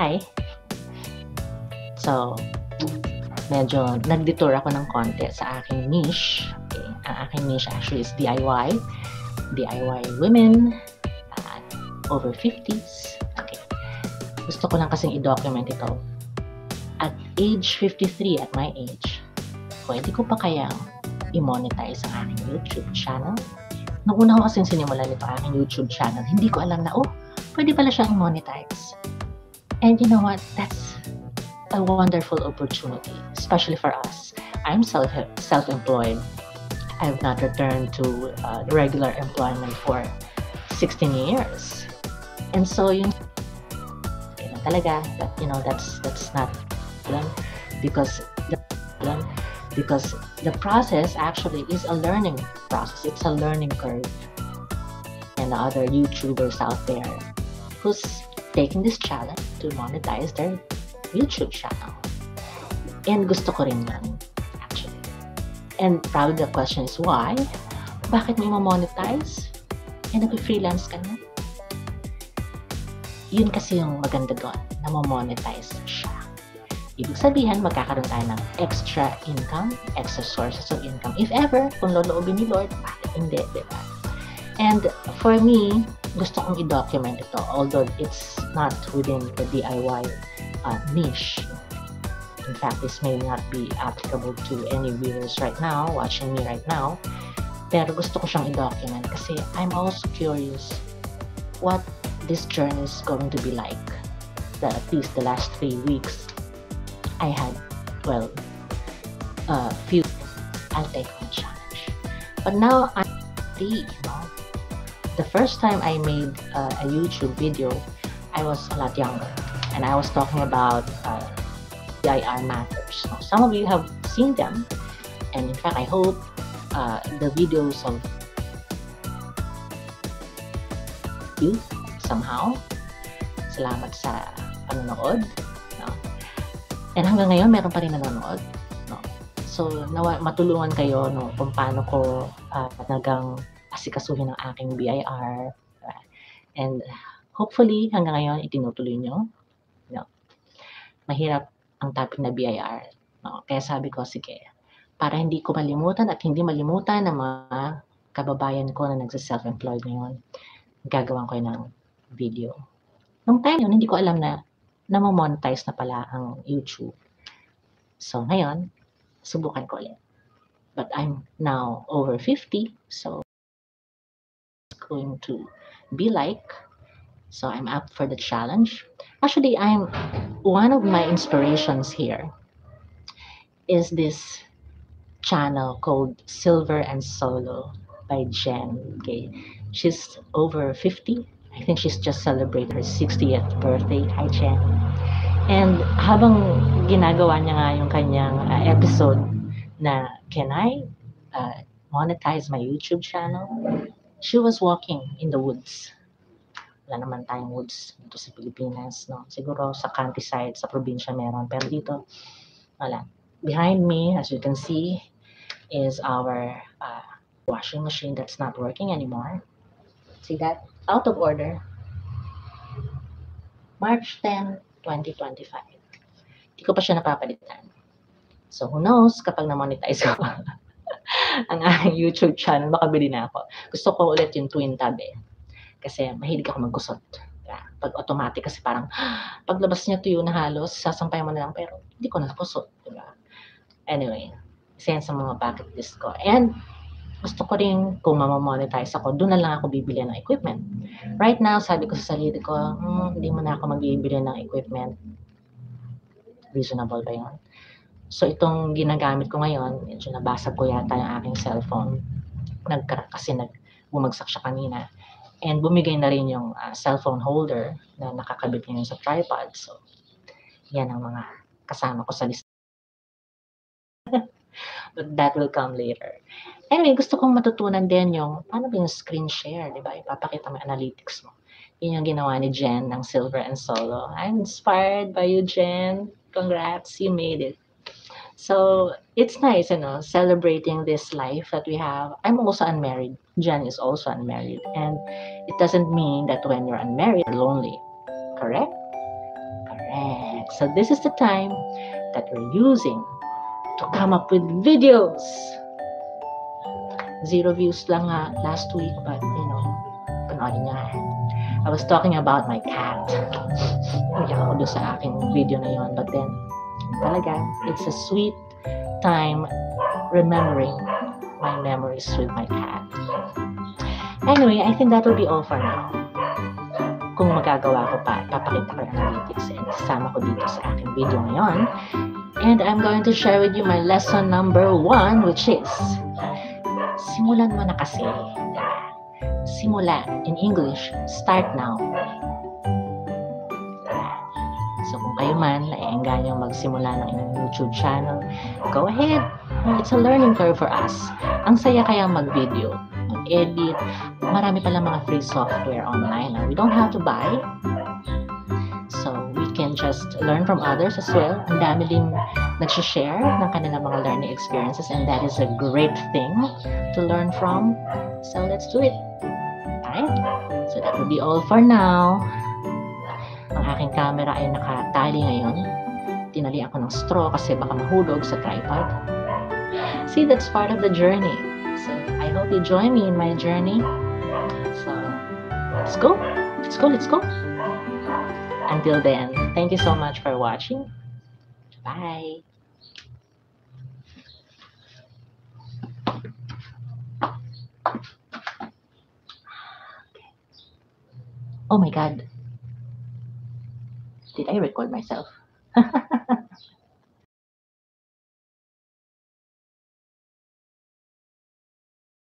Hi. So, medyo nag-detour ako ng konti sa aking niche. Okay. Ang aking niche actually is DIY. DIY women at over 50s. Okay. Gusto ko lang kasing i-document ito. At age 53, at my age, pwede ko pa kayang i-monetize ang aking YouTube channel? Nung una ko kasing sinimulan nito aking YouTube channel, hindi ko alam na, pwede pala siyang i-monetize. And you know what? That's a wonderful opportunity, especially for us. I'm self-employed. I've not returned to regular employment for 16 years. And so, talaga, that's not problem because the process actually is a learning process. It's a learning curve. And the other YouTubers out there who's taking this challenge to monetize their YouTube channel. And gusto ko rin yun, actually. And probably the question is why? Bakit mo monetize? And nag-freelance ka na? Yun kasi yung maganda doon, na monetize siya. Ibig sabihin, magkakaroon tayo ng extra income, extra sources of income. If ever, kung loloobin ni Lord, bakit hindi, diba? And for me, gusto kong i-document ito, although it's not within the DIY niche. In fact, this may not be applicable to any viewers right now, watching me right now. Pero gusto ko siyang i-document kasi I'm also curious what this journey is going to be like. At least the last 3 weeks, I had, few, I'll take on challenge. But now, I'm ready, The first time I made a YouTube video, I was a lot younger. And I was talking about DIR matters. Some of you have seen them. And in fact, I hope the videos of you somehow. Salamat sa panonood. And hanggang ngayon, meron pa rin nanonood. So, matulungan kayo kung paano ko talagang asikasuhin ang aking BIR. And hopefully, hanggang ngayon, itinutuloy nyo. Mahirap ang topic na BIR. Kaya sabi ko, sige, para hindi ko malimutan at hindi malimutan ng mga kababayan ko na nagsa-self-employed ngayon, gagawan ko yun ng video. Nung time yun, hindi ko alam na monetize na pala ang YouTube. So, ngayon, subukan ko ulit. But I'm now over 50, so it's going to be like. So, I'm up for the challenge. Actually, one of my inspirations here is this channel called Silver and Solo by Jen. Okay, she's over 50. I think she's just celebrated her 60th birthday. Hi, Jen. And habang ginagawa niya nga yung kanyang episode na Can I monetize my YouTube channel? She was walking in the woods. Wala naman tayong woods dito sa Pilipinas, Siguro sa countryside, sa probinsya meron. Pero dito, wala. Behind me, as you can see, is our washing machine that's not working anymore. See that? Out of order. March 10, 2025. Hindi ko pa siya napapalitan. So, who knows, kapag na-monetize ko ang aking YouTube channel, makabili na ako. Gusto ko ulit yung twin tab Kasi mahilig ako magkusot. Pag automatic kasi parang, paglabas niya tuyo na halos, sasampay mo na lang, pero hindi ko nakusot. Diba? Anyway, isa yan sa mga bucket list ko. And gusto ko rin, kung mamamonetize ako, doon na lang ako bibili ng equipment. Right now, sabi ko sa sarili ko, hindi mo na ako magbibili ng equipment. Reasonable ba yun? So, itong ginagamit ko ngayon, medyo nabasag ko yata yung aking cellphone. Kasi bumagsak siya kanina. And bumigay na rin yung cellphone holder na nakakabit ngayon sa tripod. So, yan ang mga kasama ko sa list. But that will come later. Anyway, gusto kong matutunan din yung paano ba yung screen share, di ba? Ipapakita mo yung analytics mo. Yun yung ginawa ni Jen ng Silver and Solo. I'm inspired by you, Jen. Congrats, you made it. So, it's nice, celebrating this life that we have. I'm also unmarried. Jen is also unmarried. And it doesn't mean that when you're unmarried, you're lonely. Correct? Correct. Correct. So this is the time that we're using to come up with videos. 0 views lang nga last week, but panoorin nyo. I was talking about my cat. Iyak ako doon sa aking video na yon, but then talaga, it's a sweet time remembering my memories with my cat. Anyway, I think that will be all for now. Kung magagawa ko pa, papakita ko yung analytics and kasama ko dito sa aking video ngayon. And I'm going to share with you my lesson number 1, which is simulan mo na kasi. Diba? Simula, in English, start now. Diba? So kung kayo man, naiengganyo magsimula ng inyong YouTube channel, go ahead. It's a learning curve for us. Ang saya kaya mag-video, mag-edit. Marami pala mga free software online. We don't have to buy. So we can just learn from others as well. Ang dami din nag-share ng kanilang mga learning experiences, and that is a great thing to learn from. So let's do it. Alright? So that will be all for now. Ang aking camera ay nakatali ngayon. Tinali ako ng straw kasi baka mahulog sa tripod. See, that's part of the journey. So I hope you join me in my journey. So let's go. Let's go. Let's go. Until then, thank you so much for watching. Bye. Oh my God. Did I record myself?